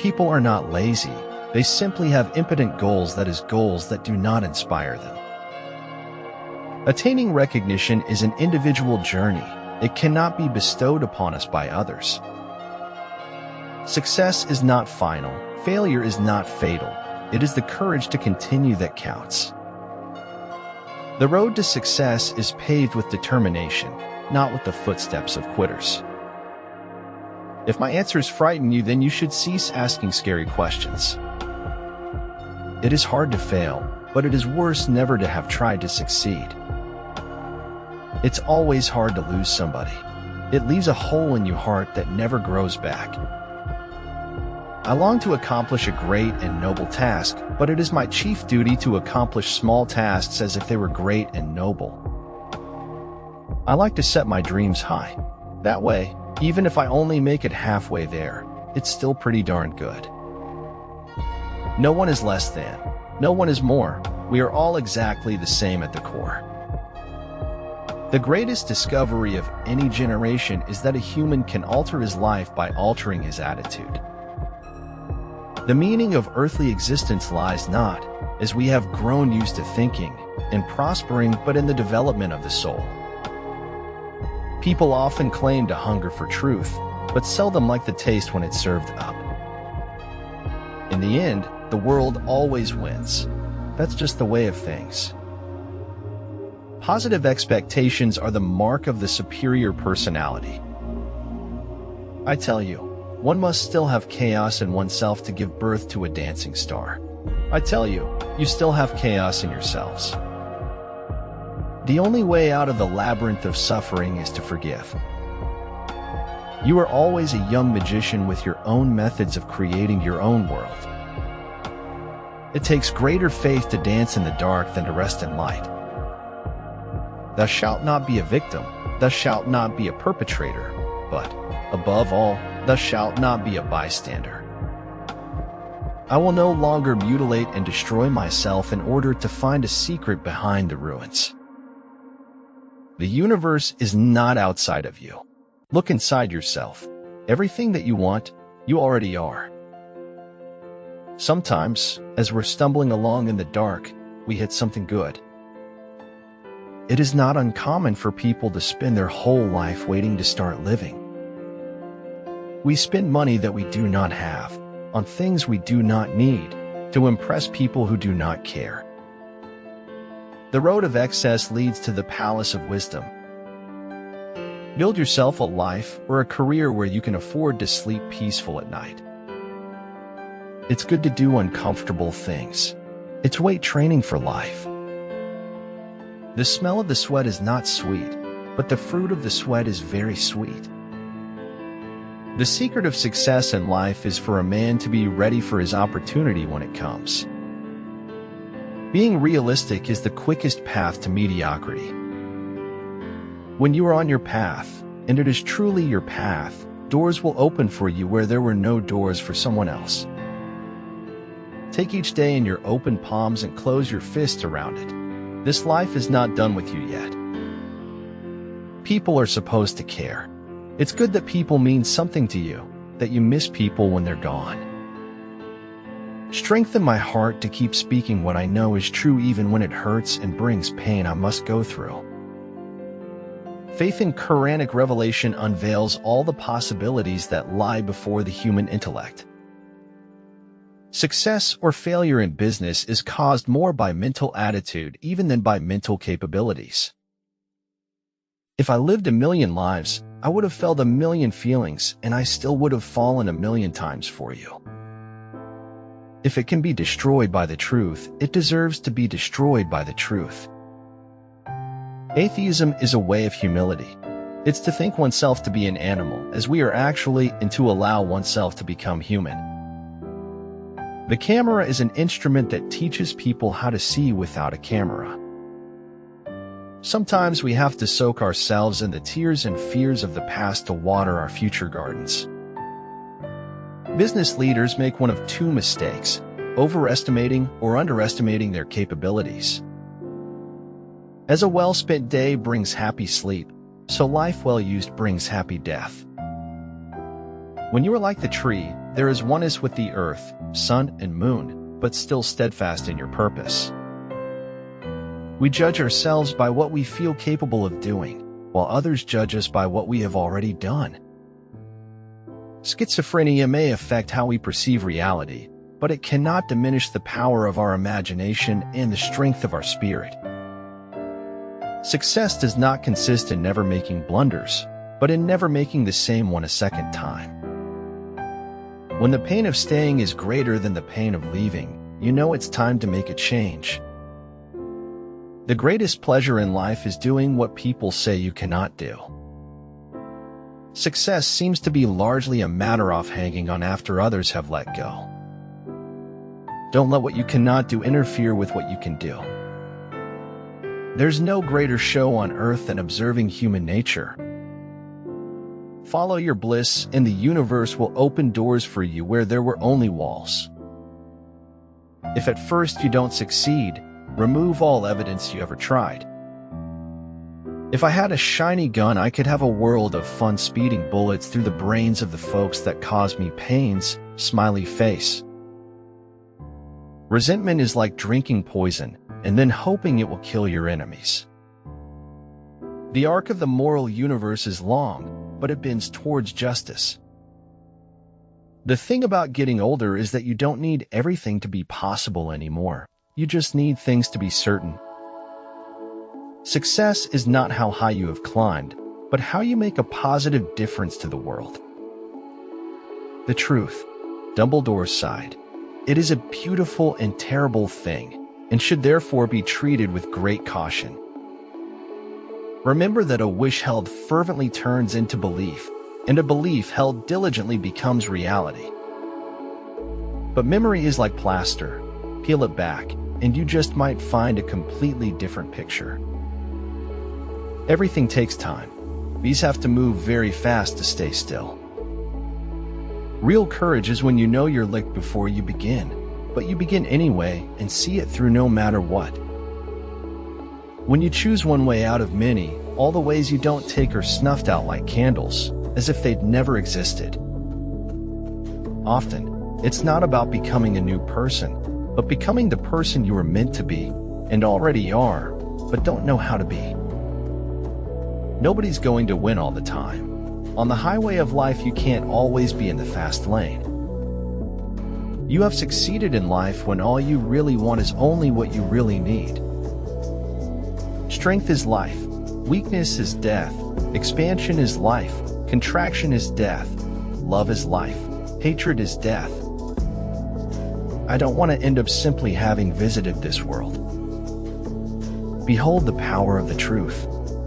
People are not lazy. They simply have impotent goals, that is, goals that do not inspire them. Attaining recognition is an individual journey. It cannot be bestowed upon us by others. Success is not final. Failure is not fatal. It is the courage to continue that counts. The road to success is paved with determination, not with the footsteps of quitters. If my answers frighten you, then you should cease asking scary questions. It is hard to fail, but it is worse never to have tried to succeed. It's always hard to lose somebody. It leaves a hole in your heart that never grows back. I long to accomplish a great and noble task, but it is my chief duty to accomplish small tasks as if they were great and noble. I like to set my dreams high. That way, even if I only make it halfway there, it's still pretty darn good. No one is less than. No one is more. We are all exactly the same at the core. The greatest discovery of any generation is that a human can alter his life by altering his attitude. The meaning of earthly existence lies not, as we have grown used to thinking and prospering, but in the development of the soul. People often claim to hunger for truth, but seldom like the taste when it's served up. In the end, the world always wins. That's just the way of things. Positive expectations are the mark of the superior personality. I tell you, one must still have chaos in oneself to give birth to a dancing star. I tell you, you still have chaos in yourselves. The only way out of the labyrinth of suffering is to forgive. You are always a young magician with your own methods of creating your own world. It takes greater faith to dance in the dark than to rest in light. Thou shalt not be a victim, thou shalt not be a perpetrator, but, above all, thou shalt not be a bystander. I will no longer mutilate and destroy myself in order to find a secret behind the ruins. The universe is not outside of you. Look inside yourself. Everything that you want, you already are. Sometimes, as we're stumbling along in the dark, we hit something good. It is not uncommon for people to spend their whole life waiting to start living. We spend money that we do not have, on things we do not need, to impress people who do not care. The road of excess leads to the palace of wisdom. Build yourself a life or a career where you can afford to sleep peaceful at night. It's good to do uncomfortable things. It's weight training for life. The smell of the sweat is not sweet, but the fruit of the sweat is very sweet. The secret of success in life is for a man to be ready for his opportunity when it comes. Being realistic is the quickest path to mediocrity. When you are on your path, and it is truly your path, doors will open for you where there were no doors for someone else. Take each day in your open palms and close your fists around it. This life is not done with you yet. People are supposed to care. It's good that people mean something to you, that you miss people when they're gone. Strengthen my heart to keep speaking what I know is true even when it hurts and brings pain I must go through. Faith in Quranic revelation unveils all the possibilities that lie before the human intellect. Success or failure in business is caused more by mental attitude even than by mental capabilities. If I lived a million lives, I would have felt a million feelings, and I still would have fallen a million times for you. If it can be destroyed by the truth, it deserves to be destroyed by the truth. Atheism is a way of humility. It's to think oneself to be an animal, as we are actually, and to allow oneself to become human. The camera is an instrument that teaches people how to see without a camera. Sometimes we have to soak ourselves in the tears and fears of the past to water our future gardens. Business leaders make one of two mistakes: overestimating or underestimating their capabilities. As a well-spent day brings happy sleep, so life well used brings happy death. When you are like the tree, there is oneness with the earth, sun, and moon, but still steadfast in your purpose. We judge ourselves by what we feel capable of doing, while others judge us by what we have already done. Schizophrenia may affect how we perceive reality, but it cannot diminish the power of our imagination and the strength of our spirit. Success does not consist in never making blunders, but in never making the same one a second time. When the pain of staying is greater than the pain of leaving, you know it's time to make a change. The greatest pleasure in life is doing what people say you cannot do. Success seems to be largely a matter of hanging on after others have let go. Don't let what you cannot do interfere with what you can do. There's no greater show on earth than observing human nature. Follow your bliss, and the universe will open doors for you where there were only walls. If at first you don't succeed, remove all evidence you ever tried. If I had a shiny gun, I could have a world of fun speeding bullets through the brains of the folks that cause me pains, smiley face. Resentment is like drinking poison and then hoping it will kill your enemies. The arc of the moral universe is long, but it bends towards justice. The thing about getting older is that you don't need everything to be possible anymore. You just need things to be certain. Success is not how high you have climbed, but how you make a positive difference to the world. The truth, Dumbledore sighed. It is a beautiful and terrible thing, and should therefore be treated with great caution. Remember that a wish held fervently turns into belief, and a belief held diligently becomes reality. But memory is like plaster. Peel it back, and you just might find a completely different picture. Everything takes time. Bees have to move very fast to stay still. Real courage is when you know you're licked before you begin, but you begin anyway and see it through no matter what. When you choose one way out of many, all the ways you don't take are snuffed out like candles, as if they'd never existed. Often, it's not about becoming a new person, but becoming the person you were meant to be, and already are, but don't know how to be. Nobody's going to win all the time. On the highway of life, you can't always be in the fast lane. You have succeeded in life when all you really want is only what you really need. Strength is life. Weakness is death. Expansion is life. Contraction is death. Love is life. Hatred is death. I don't want to end up simply having visited this world. Behold the power of the truth.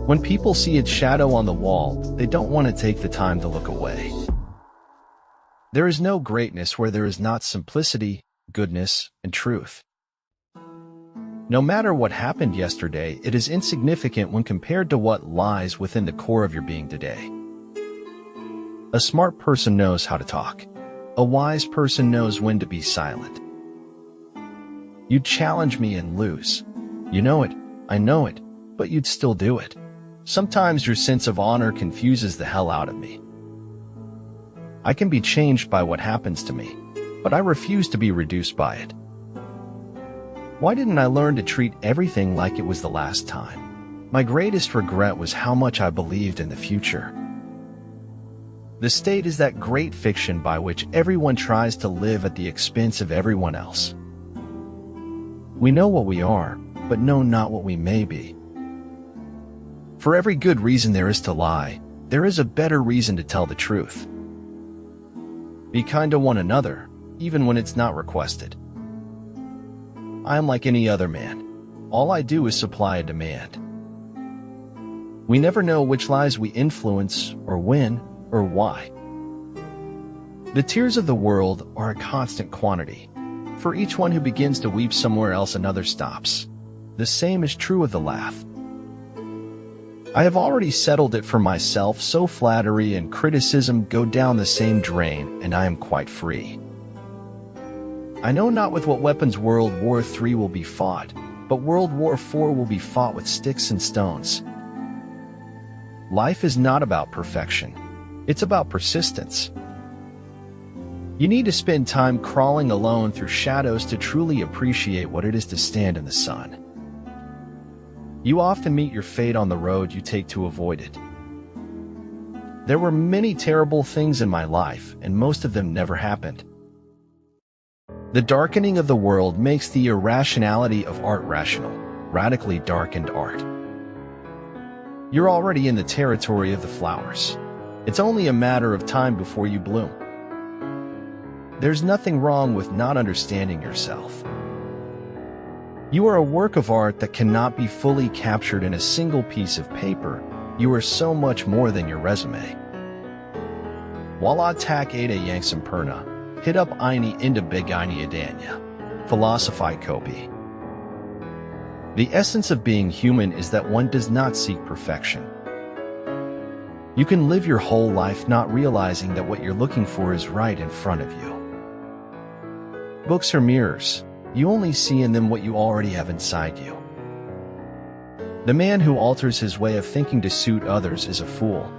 When people see its shadow on the wall, they don't want to take the time to look away. There is no greatness where there is not simplicity, goodness, and truth. No matter what happened yesterday, it is insignificant when compared to what lies within the core of your being today. A smart person knows how to talk. A wise person knows when to be silent. You'd challenge me and lose. You know it, I know it, but you'd still do it. Sometimes your sense of honor confuses the hell out of me. I can be changed by what happens to me, but I refuse to be reduced by it. Why didn't I learn to treat everything like it was the last time? My greatest regret was how much I believed in the future. The state is that great fiction by which everyone tries to live at the expense of everyone else. We know what we are, but know not what we may be. For every good reason there is to lie, there is a better reason to tell the truth. Be kind to one another, even when it's not requested. I am like any other man. All I do is supply a demand. We never know which lies we influence, or when, or why. The tears of the world are a constant quantity. For each one who begins to weep somewhere else, another stops. The same is true of the laugh. I have already settled it for myself, so flattery and criticism go down the same drain, and I am quite free. I know not with what weapons World War III will be fought, but World War IV will be fought with sticks and stones. Life is not about perfection. It's about persistence. You need to spend time crawling alone through shadows to truly appreciate what it is to stand in the sun. You often meet your fate on the road you take to avoid it. There were many terrible things in my life, and most of them never happened. The darkening of the world makes the irrationality of art rational, radically darkened art. You're already in the territory of the flowers. It's only a matter of time before you bloom. There's nothing wrong with not understanding yourself. You are a work of art that cannot be fully captured in a single piece of paper. You are so much more than your resume. Wala tak ada yang sempurna, hidup ini indah bagi adanya. Philosophy Copy. The essence of being human is that one does not seek perfection. You can live your whole life not realizing that what you're looking for is right in front of you. Books are mirrors. You only see in them what you already have inside you. The man who alters his way of thinking to suit others is a fool.